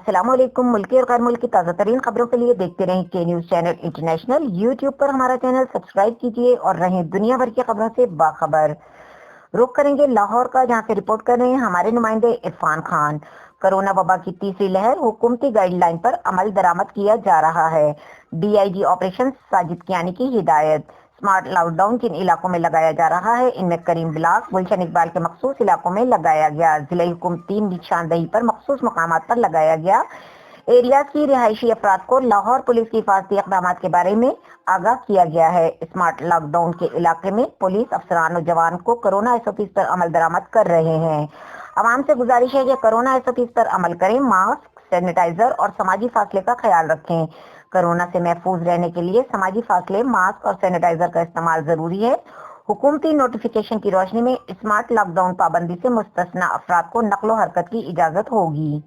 अस्सलाम वालेकुम। मुल्की और गैर मुल्की ताज़ा तरीन खबरों के लिए देखते रहें के न्यूज़ चैनल इंटरनेशनल। यूट्यूब पर हमारा चैनल सब्सक्राइब कीजिए और रहें दुनिया भर की खबरों से बाखबर। रुख करेंगे लाहौर का, जहां से रिपोर्ट कर रहे हैं हमारे नुमाइंदे इरफान खान। कोरोना वबा की तीसरी लहर, हुकूमती गाइडलाइन पर अमल दरामद किया जा रहा है। DIG ऑपरेशन साजिद कियानी की हिदायत। स्मार्ट लॉकडाउन किन इलाकों में लगाया जा रहा है, इनमें करीम ब्लॉक, गुलशन इकबाल के मखसूस इलाकों में लगाया गया। जिला हुकूमती निशानदही पर मखसूस मकामात पर लगाया गया। एरिया की रिहायशी अफराद को लाहौर पुलिस की हिफाजती इकदाम के बारे में आगाह किया गया है। स्मार्ट लॉकडाउन के इलाके में पुलिस अफसरान और जवान को कोरोना SOPs पर अमल दरामद कर रहे हैं। आवाम से गुजारिश है कि कोरोना SOPs पर अमल करें, मास्क, सैनिटाइजर और समाजी फासले का ख्याल रखें। कोरोना से महफूज रहने के लिए समाजी फासले, मास्क और सैनिटाइजर का इस्तेमाल जरूरी है। हुकूमती नोटिफिकेशन की रोशनी में स्मार्ट लॉकडाउन पाबंदी से मुस्तस्ना अफराद को नक्लो हरकत की इजाजत होगी।